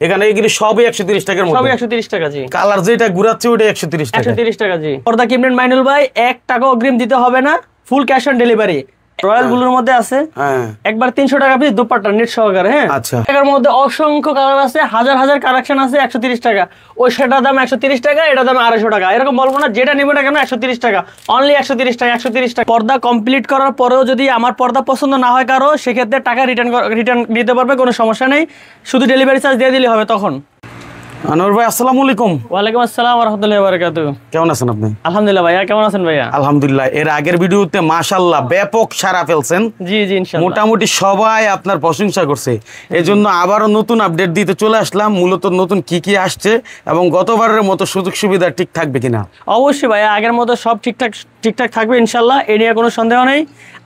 এখানে এগুলি সবই 130 টাকার মধ্যে, সবই 130 টাকা জি। কালার যেটা ঘুরাচ্ছে ওটা 130 টাকা। 130 টাকা জি। পর্দা কিনবেন মাইনুল ভাই, 1 টাকা অগ্রিম দিতে হবে না, full cash on delivery. Royal ব্লুর মধ্যে আছে, একবার 300 টাকা পিস দুপাট্টা নেট সহকারে। হ্যাঁ, আচ্ছা। এটার মধ্যে অসংখ্য কালার আছে, হাজার হাজার কালেকশন আছে। 130 টাকা, ওই সেটার দাম 130 টাকা, এটার দাম 250 টাকা। এরকম বলবো না, যেটা নেবে না কেন 130 টাকা, অনলি 130 টাকা, 130 টাকা। পর্দা কমপ্লিট করার পরেও যদি আমার পর্দা পছন্দ না হয় কারো, সেক্ষেত্রে টাকা রিটার্ন দিতে পারবে, কোনো সমস্যা নেই, শুধু ডেলিভারি চার্জ দিয়ে দিলে হবে তখন। আনোয়ার ভাই আসসালামু আলাইকুম। ওয়ালাইকুম আসসালাম ওয়া রাহমাতুল্লাহি ওয়া বারাকাতুহু। কেমন আছেন আপনি? আলহামদুলিল্লাহ ভাইয়া, কেমন আছেন ভাইয়া? আলহামদুলিল্লাহ। এর আগের ভিডিওতে মাশাআল্লাহ ব্যাপক সাড়া ফেলছেন। জি জি ইনশাআল্লাহ, মোটামুটি সবাই আপনার প্রশংসা করছে। এজন্য আবারও নতুন আপডেট দিতে চলে আসলাম। মূলত নতুন কি কি আসছে এবং গতবারের মতো সুযোগ সুবিধা ঠিক থাকবে কিনা? অবশ্যই ভাইয়া, আগের মতো সব ঠিকঠাক থাকবে ইনশাআল্লাহ, এ নিয়ে কোনো সন্দেহ নেই।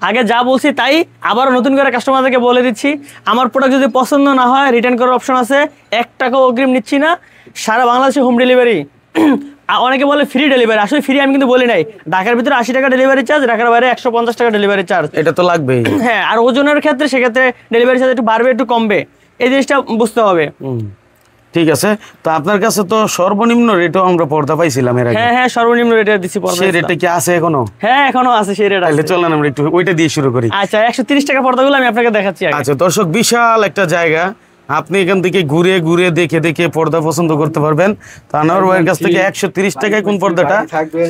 আগে যা বলছি তাই আবারও নতুন করে কাস্টমারদেরকে বলে দিচ্ছি। আমার প্রোডাক্ট যদি পছন্দ না হয় রিটার্ন করার অপশন আছে, 1 টাকাও অগ্রিম নিচ্ছি না, সারা বাংলাদেশে হোম ডেলিভারি। অনেকে বলে ফ্রি ডেলিভারি, আসলে ফ্রি আমি কিন্তু বলি নাই। ঢাকার ভিতরে 80 টাকা ডেলিভারি চার্জ, ঢাকার বাইরে 150 টাকা ডেলিভারি চার্জ, এটা তো লাগবেই। হ্যাঁ, আর ওজনের ক্ষেত্রে সেক্ষেত্রে ডেলিভারি চার্জ একটু বাড়বে একটু কমবে, এই জিনিসটা বুঝতে হবে। ঠিক আছে, তো আপনার কাছে তো সর্বনিম্ন রেটও আমরা পর্দা পাইছিলাম এর আগে। হ্যাঁ হ্যাঁ, সর্বনিম্ন রেটে দিছি পর্দা। সেই রেটে কি আছে এখনো? হ্যাঁ এখনো আছে সেই রেট। তাহলে চলেন আমরা একটু ওইটা দিয়ে শুরু করি। আচ্ছা, 130 টাকা পর্দাগুলো আমি আপনাকে দেখাচ্ছি আগে। আচ্ছা দর্শক, বিশাল একটা জায়গা, আপনি এখান থেকে ঘুরে ঘুরে দেখে দেখে পর্দা পছন্দ করতে পারবেন। তো আনোয়ার ভাইয়ের কাছ থেকে 130 টাকায় কোন পর্দাটা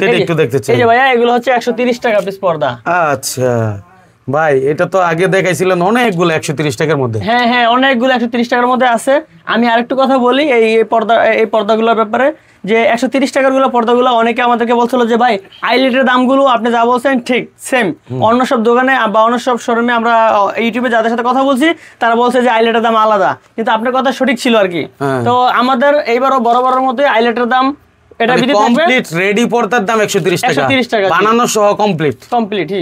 সেটা একটু দেখতে চাই। এই যে ভাইয়া, এগুলো হচ্ছে 130 টাকা পিস পর্দা। আচ্ছা ভাই, এটা তো আগে দেখাইছিলেন অনেকগুলো 130 টাকার মধ্যে। হ্যাঁ হ্যাঁ, অনেকগুলো 130 টাকার মধ্যে আছে। আমি আরেকটু কথা বলি এই পর্দাগুলোর ব্যাপারে, যে 130 টাকার গুলো পর্দাগুলো অনেকে আমাদেরকে বলছিল যে ভাই আইলেটের দামগুলো আপনি যা বলছেন ঠিক সেম, অন্য সব দোকানে বা অন্য সব শোরুমে আমরা ইউটিউবে যাদের সাথে কথা বলছি তারা বলছে যে আইলেটের দাম আলাদা, কিন্তু আপনার কথা সঠিক ছিল আর কি। তো আমাদের এইবারও বরাবরের মধ্যে আইলেটের দাম, এটা কমপ্লিট রেডি পর্দার দাম 130 টাকা, বানানো সহ কমপ্লিট।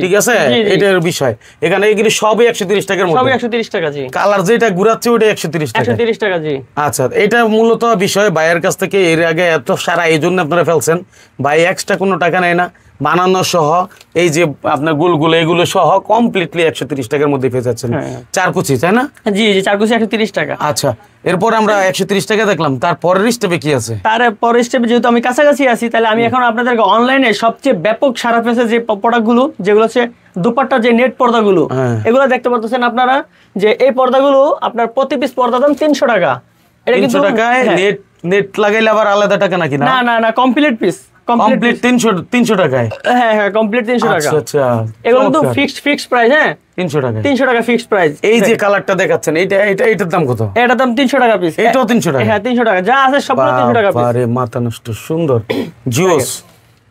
ঠিক আছে, এটার বিষয়। এখানে এগুলি সবই 130 টাকার মধ্যে, সবই 130 টাকা জি। কালার যেটা ঘুরাচ্ছে ওটা 130 টাকা। 130 টাকা জি। আচ্ছা, এটা মূলত বিষয় ভাইয়ের কাছ থেকে এর আগে এত সারা এই জন্য আপনারা ফেলছেন। ভাই এক্সট্রা কোনো টাকা নেয় না, বানানো সহ এই যে আপনার গুলগুলো এগুলো সহ কমপ্লিটলি 130 টাকার মধ্যে পেয়ে যাচ্ছেন। 4 কুচি, তাই না? জি জি, 4 কুচি 130 টাকা। আচ্ছা, এরপর আমরা 130 টাকা দেখলাম, তারপরের স্টেপে কি আছে? তারপরের স্টেপে যেহেতু আমি কাছাকাছি আছি, তাহলে আমি এখন আপনাদেরকে অনলাইনে সবচেয়ে ব্যাপক সারা পেয়েছে যে প্রোডাক্টগুলো, যেগুলো হচ্ছে দুপাট্টা যে নেট পর্দাগুলো, এগুলো দেখতে পাচ্ছেন আপনারা, যে এই পর্দাগুলো আপনার প্রতি পিস পর্দার দাম 300 টাকা। এটা 300 টাকায় নেট লাগাইলে আবার আলাদা টাকা নাকি? না না না, কমপ্লিট পিস, কমপ্লিট 300 টাকায়। হ্যাঁ হ্যাঁ, কমপ্লিট 300 টাকা। আচ্ছা, এগুলো কিন্তু ফিক্সড প্রাইস। হ্যাঁ, 300 টাকা ফিক্সড প্রাইস। এই যে কালারটা দেখাচ্ছেন, এটার দাম কত? এটার দাম 300 টাকা পিস। এটাও 300 টাকা? হ্যাঁ 300 টাকা, যা আছে সবগুলো 300 টাকা পিস। আরে মাথা নষ্ট, সুন্দর জুস।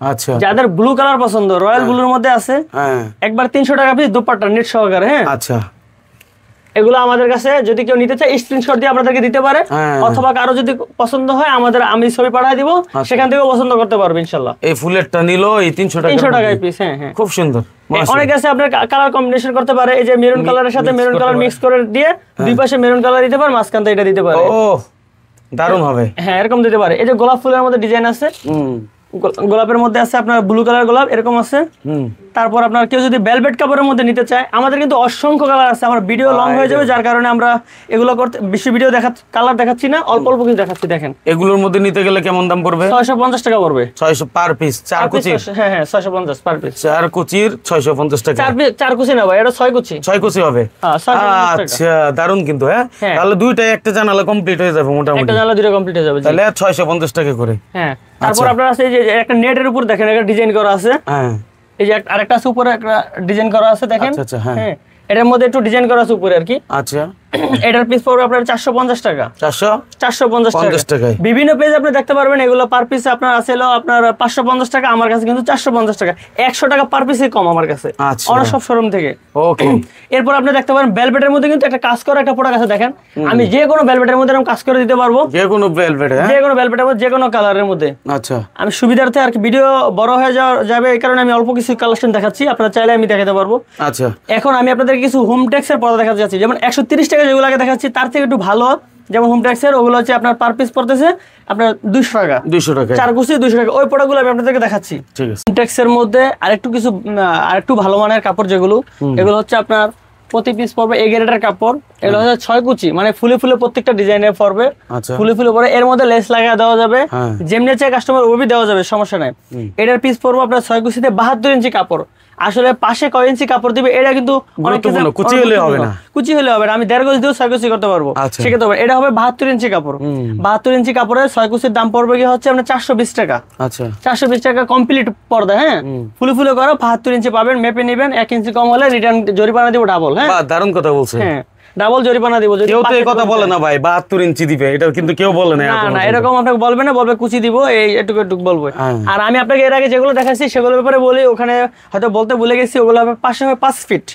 আচ্ছা, যাদের ব্লু কালার পছন্দ, রয়্যাল ব্লুর মধ্যে আছে, একবার 300 টাকা পিস দুপাট্টা নেট সহকারে। হ্যাঁ, আচ্ছা, এগুলো আমাদের কাছে যদি কেউ নিতে চায় স্ক্রিনশট দিয়ে আপনাদেরকে দিতে পারে, অথবা কারো যদি পছন্দ হয় আমি ছবি পাঠিয়ে দিব, সেখান থেকেও পছন্দ করতে পারবে ইনশাআল্লাহ। এই ফুলেরটা নিলো এই 300 টাকায় পিস। হ্যাঁ হ্যাঁ, খুব সুন্দর। অনেক আছে আপনার কালার কম্বিনেশন করতে পারে, এই যে মেরুন কালারের সাথে মেরুন কালার মিক্স করে দিয়ে দুই পাশে মেরুন কালার দিতে পারে, মাঝখানটা এটা দিতে পারে। ও দারুণ হবে। হ্যাঁ, এরকম দিতে পারে। এই যে গোলাপ ফুলের মধ্যে ডিজাইন আছে, গোলাপের মধ্যে আছে আপনার ব্লু কালার গোলাপ, এরকম আছে। তারপর আপনার কেউ যদি ভেলভেট কাপড়ের মধ্যে নিতে চায়, আমাদের কিন্তু অসংখ্য কালার আছে। আমার ভিডিও লং হয়ে যাবে, যার কারণে আমরা এগুলো করতে বেশি ভিডিও কালার দেখাচ্ছি না, অল্প অল্প কিছু দেখাচ্ছি। দেখেন, এগুলোর মধ্যে নিতে গেলে কেমন দাম পড়বে? 650 টাকা পড়বে। 600 পার পিস, 4 কুচি। হ্যাঁ হ্যাঁ, 650 পার পিস, 4 কুচির 650 টাকা। 4 কুচি না ভাই, এটা 6 কুচি। 6 কুচি হবে। আচ্ছা, দারুন কিন্তু। হ্যাঁ, তাহলে দুইটাই একটা জানালা কমপ্লিট হয়ে যাবে মোটামুটি। একটা জানালা দুটো কমপ্লিট হয়ে যাবে, তাহলে 650 টাকা করে। হ্যাঁ, তারপর আপনার আছে যে একটা নেটের উপর দেখেন একটা ডিজাইন করা আছে। হ্যাঁ, এই যে আরেকটা আছে উপরে একটা ডিজাইন করা আছে, দেখেন। আচ্ছা, হ্যাঁ, এটার মধ্যে একটু ডিজাইন করা আছে উপরে আর কি। আচ্ছা, এটার পিস পড়বে আপনার 450 টাকা। 450 টাকা। বিভিন্ন পেজ আপনি দেখতে পারবেন, এগুলো পার পিস আপনার আছে আপনার 550 টাকা, আমার কাছে কিন্তু 450 টাকা। 100 টাকা পার পিসই কম আমার কাছে অন্য সব শোরুম থেকে। ওকে, এরপর আপনি দেখতে পারেন ভেলভেটের মধ্যে কিন্তু একটা কাজ করা একটা প্রোডাক্ট আছে, দেখেন। আমি যে কোনো ভেলভেটের মধ্যে কাজ করে দিতে পারবো, যে কোনো ভেলভেট, যে কোনো ভেলভেটের মধ্যে যে কোনো কালারের মধ্যে। আচ্ছা, আমি সুবিধার্থে আর কি ভিডিও বড় হয়ে যাবে, এই কারণে আমি অল্প কিছু কালেকশন দেখাচ্ছি, আপনারা চাইলে আমি দেখাতে পারবো। আচ্ছা, এখন আমি আপনাদের কিছু হোম টেক্সের পর্দা দেখাতে যাচ্ছি, যেমন 130 টাকা যেগুলো আগে দেখাচ্ছি তার থেকে একটু ভালো। যেমন হোম টেক্সের ওগুলো হচ্ছে আপনার পার পিস পড়তেছে আপনার 200 টাকা। 200 টাকা 4 কুচি 200 টাকা। ওই প্রোডাক্টগুলো আমি আপনাদেরকে দেখাচ্ছি। ঠিক আছে, হোম টেক্সের মধ্যে আরেকটু ভালো মানের কাপড় যেগুলো, এগুলো হচ্ছে আপনার প্রতি পিস পড়বে এ গ্রেডের কাপড়। এগুলো হচ্ছে 6 কুচি, মানে ফুলে ফুলে প্রত্যেকটা ডিজাইনের পড়বে, ফুলে ফুলে পরে এর মধ্যে লেস লাগা দেওয়া যাবে, যেমনি চাই কাস্টমার ওভাবে দেওয়া যাবে, সমস্যা নাই। এটার পিস পড়বে আপনার 6 কুচিতে 72 ইঞ্চি কাপড়। আসলে পাশে কয় ইঞ্চি কাপড় দিবে এটা কিন্তু কুচি হলে হবে না, কুচি হলে হবে না। আমি 1.5 গজ দিয়েও 6 কুচি করতে পারবো, সেক্ষেত্রে এটা হবে 72 ইঞ্চি কাপড়। 72 ইঞ্চি কাপড়ের 6 কুচির দাম পড়বে কি হচ্ছে আপনার 420 টাকা। আচ্ছা, 420 টাকা কমপ্লিট পর্দা। হ্যাঁ, ফুলে ফুলে করো, 72 ইঞ্চি পাবেন, মেপে নেবেন, 1 ইঞ্চি কম হলে রিটার্ন জরিমানা দিব ডাবল। হ্যাঁ, দারুণ কথা বলছেন। হ্যাঁ, ডাবল জরিমানা দিব। কেউ তো এই কথা বলে না ভাই 72 ইঞ্চি দিবে, এটা কিন্তু কেউ বলে না। না, এরকম আপনাকে বলবে না, বলবে কুচি দিব, এই এটুকু এটুকু বলবে। আর আমি আপনাকে এর আগে যেগুলো দেখাচ্ছি সেগুলোর ব্যাপারে বলি, ওখানে হয়তো বলতে ভুলে গেছি, ওগুলো হবে পাশে হবে 5 ফিট,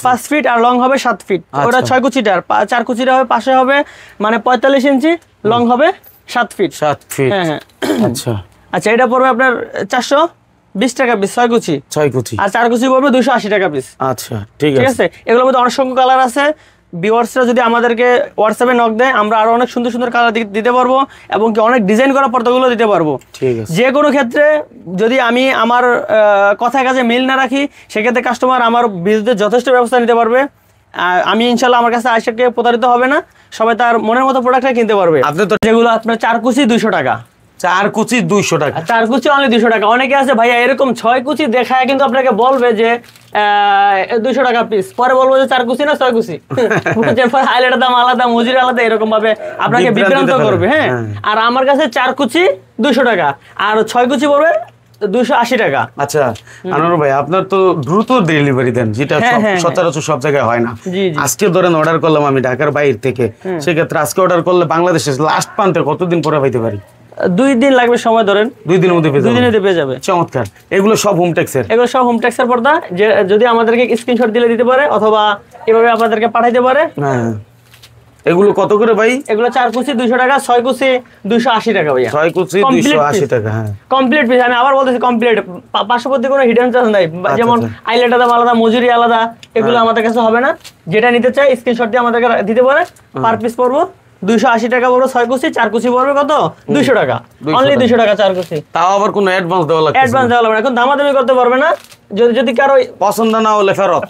5 ফিট আর লং হবে 7 ফিট। ওটা 6 কুচিটার 4 কুচিটা হবে, পাশে হবে মানে 45 ইঞ্চি, লং হবে 7 ফিট। 7 ফিট, হ্যাঁ হ্যাঁ। আচ্ছা আচ্ছা, এটা পড়বে আপনার 420 টাকা পিস, 6 কুচি। 6 কুচি আর 4 কুচি পড়বে 280 টাকা পিস। আচ্ছা, ঠিক আছে। এগুলোর মধ্যে অনেক সংখ্যক কালার আছে। ভিউয়ার্সরা যদি আমাদেরকে হোয়াটসঅ্যাপে নক দেয়, আমরা আরো অনেক সুন্দর সুন্দর কালার দিতে পারবো, এবং কি অনেক ডিজাইন করা পর্দাগুলো দিতে পারবো। ঠিক আছে। যে কোনো ক্ষেত্রে যদি আমি আমার কথায় কাজে মিল না রাখি, সেক্ষেত্রে কাস্টমার আমার বিরুদ্ধে যথেষ্ট ব্যবস্থা নিতে পারবে। আমি ইনশাল্লাহ আমার কাছে আইসাকে প্রতারিত হবে না, সবাই তার মনের মতো প্রোডাক্টটা কিনতে পারবে। আপনি তো যেগুলো আপনার 4 কুচি 200 টাকা, 4 কুচি 200 টাকা, 4 কুচি অনলি 200 টাকা। অনেকে আছে ভাইয়া এরকম 6 কুচি দেখায় কিন্তু আপনাকে বলবে যে 200 টাকা পিস, পরে বলবো যে 4 কুচি না 6 কুচি, হাইলাইটের দাম আলাদা, মজুরি আলাদা, এরকম ভাবে আপনাকে বিভ্রান্ত করবে। হ্যাঁ, আর আমার কাছে 4 কুচি 200 টাকা আর 6 কুচি পড়বে 280 টাকা। আচ্ছা আনোয়ার ভাই, আপনার তো দ্রুত ডেলিভারি দেন, যেটা সচরাচর সব জায়গায় হয় না। আজকে ধরেন অর্ডার করলাম আমি ঢাকার বাইরে থেকে, সেক্ষেত্রে আজকে অর্ডার করলে বাংলাদেশে লাস্ট প্রান্তে কতদিন পরে পাইতে পারি? 2 দিন লাগবে সময় ধরেন, 2 দিনের মধ্যে পেয়ে 2 দিনের মধ্যে পেয়ে যাবে। চমৎকার। এগুলো সব হোম টেক্সের? এগুলো সব হোম টেক্সের পর্দা, যে যদি আমাদেরকে স্ক্রিনশট দিলে দিতে পারে, অথবা এভাবে আপনাদেরকে পাঠাইতে পারে। হ্যাঁ, এগুলো কত করে ভাই? এগুলো 4 কুচি 200 টাকা, 6 কুচি 280 টাকা ভাইয়া। 6 কুচি 280 টাকা। হ্যাঁ, কমপ্লিট পিস। আমি আবার বলতেছি কমপ্লিট, পার্শ্ববর্তী কোনো হিডেন চার্জ নাই, যেমন আইলেটের দাম আলাদা, মজুরি আলাদা, এগুলো আমাদের কাছে হবে না। যেটা নিতে চাই স্ক্রিনশট দিয়ে আমাদেরকে দিতে পারে। পার পিস পড়বো 280 টাকা পড়বে 6 কুচি, 4 কুচি পড়বে কত? 200 টাকা, অনলি 200 টাকা 4 কুচি। তাও আবার কোনো অ্যাডভান্স দেওয়া লাগবে? অ্যাডভান্স দেওয়া লাগবে না, এখন দামাদামি করতে পারবে না। যদি কারো পছন্দ না হলে ফেরত।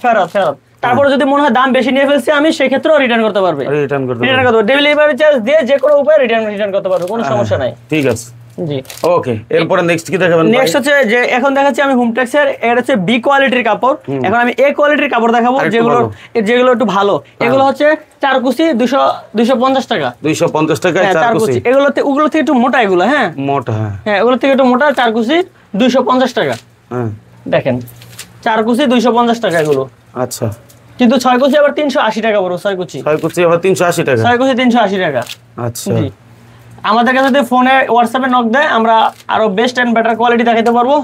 তারপরে যদি মনে হয় দাম বেশি নিয়ে ফেলছি আমি, সেই ক্ষেত্রেও রিটার্ন করতে পারবে। রিটার্ন করতে পারবে, ডেলিভারি চার্জ দিয়ে যে কোনো উপায়ে রিটার্ন করতে পারবে, কোনো সমস্যা নাই। ঠিক আছে, জি ওকে। এরপর নেক্সট কি দেখাবেন? নেক্সট হচ্ছে যে এখন দেখাচ্ছি আমি হোমটেক্স এর, এটা হচ্ছে বি কোয়ালিটির কাপড়। এখন আমি এ কোয়ালিটির কাপড় দেখাবো, যেগুলো একটু ভালো। এগুলো হচ্ছে 4 কুচি 250 টাকা। 250 টাকা 4 কুচি। ওগুলো থেকে একটু মোটা, এগুলো হ্যাঁ মোটা, হ্যাঁ ওগুলো থেকে একটু মোটা। 4 কুচি 250 টাকা। দেখেন 4 কুচি 250 টাকা এগুলো। আচ্ছা, কিন্তু 6 কুচি আবার 380 টাকা পড়বে। 6 কুচি আবার 380 টাকা। 6 কুচি 380 টাকা। আচ্ছা, জি। আমাদের কাছে যদি ফোনে হোয়াটসঅ্যাপে নক দেয়, আমরা আরো বেস্ট এন্ড বেটার কোয়ালিটি দেখাতে পারবো,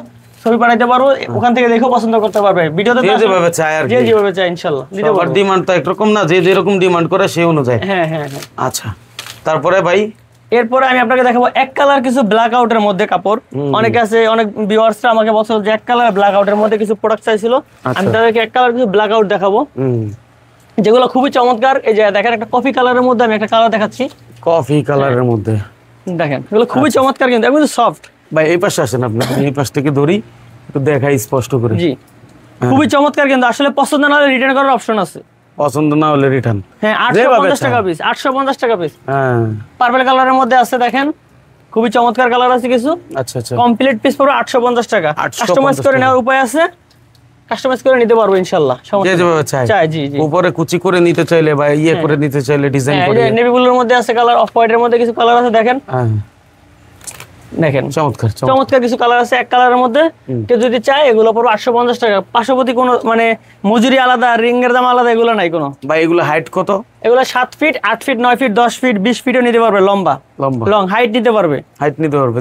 ছবি পাঠাইতে পারবো, ওখান থেকে দেখেও পছন্দ করতে পারবে। ভিডিওতে যেভাবে চাই আর কি, যেভাবে চাই ইনশাআল্লাহ দিতে পারবো। ডিমান্ড তো একরকম না, যে যেরকম ডিমান্ড করে সেই অনুযায়ী। হ্যাঁ হ্যাঁ হ্যাঁ। আচ্ছা, তারপরে ভাই এরপরে আমি আপনাকে দেখাবো এক কালার কিছু ব্ল্যাক আউটের মধ্যে কাপড়। অনেকে আছে, অনেক ভিউয়ার্সরা আমাকে বলছিল যে এক কালার ব্ল্যাক আউটের মধ্যে কিছু প্রোডাক্ট চাইছিল। আমি তাদেরকে এক কালার কিছু ব্ল্যাক আউট দেখাবো, যেগুলো খুবই চমৎকার। এই যে দেখেন, একটা কফি কালারের মধ্যে আমি একটা কালার দেখাচ্ছি। কফি কালারের মধ্যে দেখেন, এগুলো খুবই চমৎকার, কিন্তু একদম সফট। ভাই এই পাশে আসেন, আপনি এই পাশ থেকে ধরি একটু দেখাই স্পষ্ট করে। জি, খুবই চমৎকার, কিন্তু আসলে পছন্দ না হলে রিটার্ন করার অপশন আছে। পছন্দ না হলে রিটার্ন। হ্যাঁ, 850 টাকা পিস। 850 টাকা পিস। হ্যাঁ, পার্পল কালারের মধ্যে আছে, দেখেন খুবই চমৎকার কালার আছে কিছু। আচ্ছা আচ্ছা, কমপ্লিট পিস পুরো 850 টাকা। কাস্টমাইজ করে নেওয়ার উপায় আছে, কাস্টমাইজ করে নিতে পারবো ইনশাআল্লাহ। যেভাবে চাই। জি জি, উপরে কুচি করে নিতে চাইলে বা ইয়ে করে নিতে চাইলে ডিজাইন করে। নেভি ব্লুর মধ্যে আছে কালার, অফ হোয়াইটের মধ্যে কিছু কালার আছে, দেখেন। দেখেন চমৎকার চমৎকার কিছু কালার আছে এক কালারের মধ্যে। কেউ যদি চায় এগুলো পুরো 850 টাকা। পার্শ্ববর্তী কোনো মানে মজুরি আলাদা, রিং এর দাম আলাদা, এগুলো নাই কোনো। ভাই এগুলো হাইট কত? এগুলো 7 ফিট, 8 ফিট, 9 ফিট, 10 ফিট, 20 ফিটও নিতে পারবে। লম্বা লং হাইট নিতে পারবে,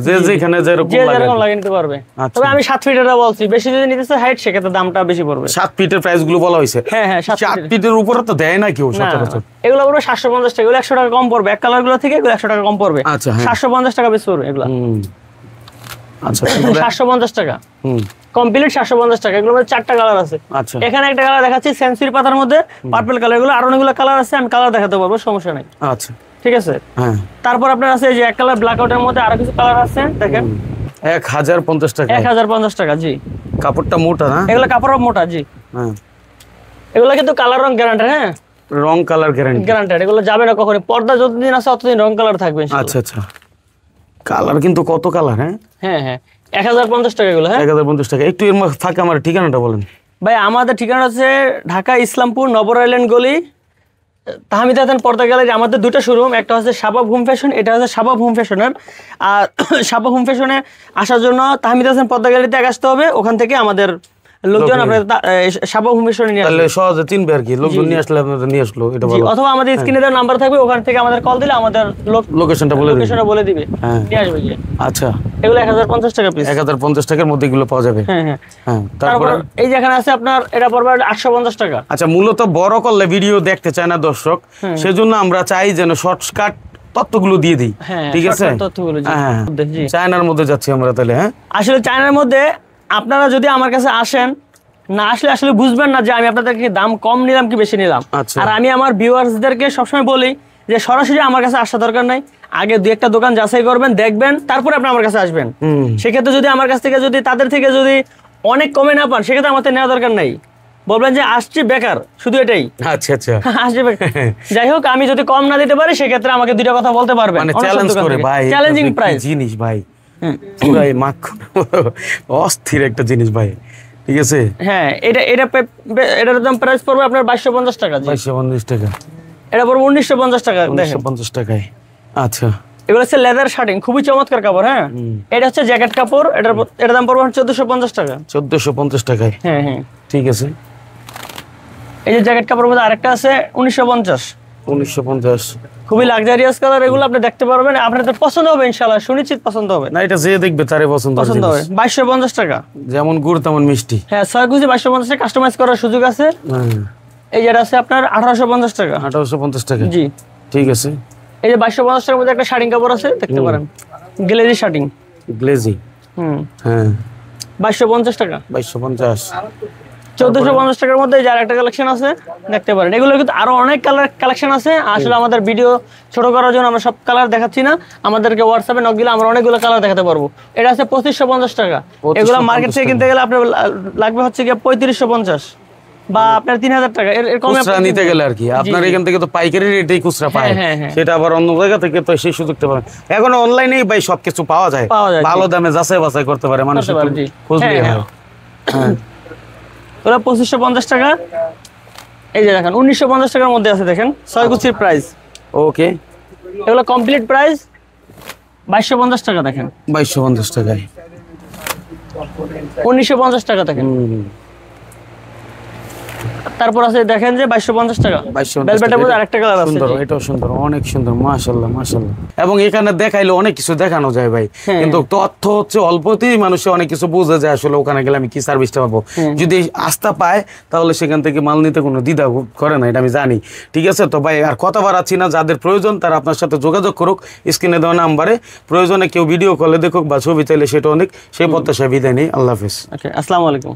যে যেখানে যেরকম লাগে নিতে পারবে। তবে আমি 7 ফিটেরটা বলছি, বেশি যদি নিতে চায় হাইট, সেক্ষেত্রে দামটা বেশি পড়বে। 7 ফিটের প্রাইস গুলো বলা হয়েছে। হ্যাঁ হ্যাঁ, 7 ফিটের উপরে তো দেয় না কেউ সচরাচর। এগুলো পুরো 750 টাকা। এগুলো 100 টাকা কম পড়বে, এক কালার গুলো থেকে এগুলো 100 টাকা কম পড়বে। আচ্ছা, 750 টাকা বেশি পড়বে এগুলো। আচ্ছা, 750 টাকা কমপ্লিট, 750 টাকা। এগুলোর মধ্যে 4টা কালার আছে। আচ্ছা, এখানে একটা কালার দেখাচ্ছি সেন্সুরি পাতার মধ্যে, পার্পল কালার। এগুলো আরো অনেকগুলো কালার আছে, আমি কালার দেখাতে পারবো, সমস্যা নাই। আচ্ছা, ঠিক আছে। হ্যাঁ, তারপর আপনার আছে যে এক কালার ব্ল্যাক আউটের মধ্যে আরো কিছু কালার আছে, দেখেন 1050 টাকা। 1050 টাকা, জি। কাপড়টা মোটা না? এগুলো কাপড় মোটা, জি। হ্যাঁ, এগুলো কিন্তু কালার রং গ্যারান্টি, হ্যাঁ রং কালার গ্যারান্টি, এগুলো যাবে না কখনো, পর্দা যতদিন আছে ততদিন রং কালার থাকবে। আচ্ছা আচ্ছা, কালার কিন্তু কত কালার, হ্যাঁ হ্যাঁ 1050 টাকা এগুলো, হ্যাঁ 1050 টাকা। একটু এর ফাঁকে আমার ঠিকানাটা বলেন ভাই। আমাদের ঠিকানা হচ্ছে ঢাকা ইসলামপুর নবর আইল্যান্ড গলি, তাহমিদ হাসান পর্দা গ্যালারি। আমাদের দুটো শোরুম, একটা হচ্ছে শাবাব হোম ফ্যাশন, এটা হচ্ছে শাবাব হোম ফ্যাশনের। আর শাবাব হোম ফ্যাশনে আসার জন্য তাহমিদ হাসান পর্দা গ্যালারিতে আসতে হবে, ওখান থেকে আমাদের লোকজন আপনাদের শাবাব হোম ফ্যাশনে নিয়ে আসবে, সহজে চিনবে আর কি, লোকজন নিয়ে আসলে আপনাদের নিয়ে আসলো, এটা ভালো। অথবা আমাদের স্ক্রিনে দেওয়া নাম্বার থাকবে, ওখান থেকে আমাদের কল দিলে আমাদের লোকেশনটা বলে দিবে, নিয়ে আসবে। আচ্ছা, এগুলো 1050 টাকা পিস, 1050 টাকার মধ্যে এগুলো পাওয়া যাবে। হ্যাঁ হ্যাঁ। তারপর এই যেখানে আছে আপনার, এটা পড়বে 850 টাকা। আচ্ছা, মূলত বড় করলে ভিডিও দেখতে চায় না দর্শক, সেজন্য আমরা চাই যেন শর্টকাট তথ্যগুলো দিয়ে দিই, ঠিক আছে? চায়নার মধ্যে যাচ্ছি আমরা তাহলে। হ্যাঁ, আসলে চায়নার মধ্যে আপনারা যদি আমার কাছে আসেন, না আসলে আসলে বুঝবেন না যে আমি আপনাদেরকে দাম কম নিলাম কি বেশি নিলাম। আর আমি আমার ভিউয়ার্সদেরকে সবসময় বলি যে সরাসরি আমার কাছে আসা দরকার নাই, আগে দুই একটা দোকান যাচাই করবেন, দেখবেন, তারপরে আপনি আমার কাছে আসবেন। সেক্ষেত্রে যদি আমার কাছ থেকে যদি তাদের থেকে যদি অনেক কমে না পান, সেক্ষেত্রে আমার নেওয়া দরকার নাই, বলবেন যে আসছি বেকার, শুধু এটাই। আচ্ছা আচ্ছা, আসছি বেকার। যাই হোক, আমি যদি কম না দিতে পারি সেক্ষেত্রে আমাকে দুইটা কথা বলতে পারবেন, চ্যালেঞ্জিং প্রাইস জিনিস ভাই, পুরাই মাখন অস্থির একটা জিনিস ভাই, ঠিক আছে? হ্যাঁ, এটার দাম প্রাইস পড়বে আপনার 2250 টাকা। 2250 টাকা, এটা পড়বে 1950 টাকা, 1950 টাকায়। আচ্ছা, এগুলো হচ্ছে লেদার শার্টিং, খুবই চমৎকার কাপড়। হ্যাঁ, এটা হচ্ছে জ্যাকেট কাপড়, এটার দাম পড়বে 1450 টাকা। 1450 টাকায়, হ্যাঁ হ্যাঁ, ঠিক আছে। এই যে জ্যাকেট কাপড়ের মধ্যে আরেকটা আছে 1950, খুবই লাক্সারিয়াস কালার। এগুলো আপনি দেখতে পারবেন, আপনাদের পছন্দ হবে ইনশাআল্লাহ, সুনিশ্চিত পছন্দ হবে। না, এটা যে দেখবে তারে পছন্দ হবে। 2250 টাকা, যেমন গুড় তেমন মিষ্টি। হ্যাঁ, 6 কেজি 2250 টাকা, কাস্টমাইজ করার সুযোগ আছে। এই যেটা আছে আপনার 1850 টাকা। 1850 টাকা, জি, ঠিক আছে। এই যে 2250 টাকার মধ্যে একটা শার্টিং কাপড় আছে, দেখতে পারেন, গ্লেজি শার্টিং, গ্লেজি। হ্যাঁ, 2250 টাকা, 2250। 1450 টাকার মধ্যে যার একটা কালেকশন আছে, দেখতে পারেন। এগুলো কিন্তু আরো অনেক কালেকশন আছে, আসলে আমাদের ভিডিও ছোট করার জন্য আমরা সব কালার দেখাচ্ছি না, আমাদেরকে হোয়াটসঅ্যাপে নক দিলে আমরা অনেকগুলো কালার দেখাতে পারবো। এটা আছে 2550 টাকা, এগুলো মার্কেট থেকে কিনতে গেলে আপনার লাগবে হচ্ছে কি 3550 বা আপনার 3000 টাকা, এর কমে খুচরা নিতে গেলে আর কি। আপনার এখান থেকে তো পাইকারি রেটেই খুচরা পায়, সেটা আবার অন্য জায়গা থেকে তো সেই সুযোগটা পাবেন। এখন অনলাইনেই ভাই সবকিছু পাওয়া যায়, ভালো দামে যাচাই বাছাই করতে পারে মানুষ, খুঁজলেই হয়। হ্যাঁ, ওরা 2550 টাকা। এই যে দেখেন 1950 টাকার মধ্যে আছে, দেখেন 6 কুচির প্রাইস। ওকে, এগুলো কমপ্লিট প্রাইস 2250 টাকা। দেখেন 2250 টাকায়, 1950 টাকা দেখেন। তারপর আছে দেখেন যে 2250 টাকা, ভেলভেটের মধ্যে আরেকটা কালার আছে, সুন্দর, এটাও সুন্দর, অনেক সুন্দর, মাশাআল্লাহ মাশাআল্লাহ। এবং এখানে দেখাইলে অনেক কিছু দেখানো যায় ভাই, কিন্তু তথ্য হচ্ছে অল্পতেই মানুষে অনেক কিছু বুঝে যায় আসলে ওখানে গেলে আমি কি সার্ভিসটা পাবো। যদি আস্থা পায় তাহলে সেখান থেকে মাল নিতে কোনো দ্বিধা করে না, এটা আমি জানি, ঠিক আছে? তো ভাই আর কথা বাড়াচ্ছি না, যাদের প্রয়োজন তারা আপনার সাথে যোগাযোগ করুক, স্ক্রিনে দেওয়া নাম্বারে। প্রয়োজনে কেউ ভিডিও কলে দেখুক বা ছবি চাইলে সেটা অনেক। সেই প্রত্যাশায় বিদায় নেই, আল্লাহ হাফেজ। আসসালামু আলাইকুম।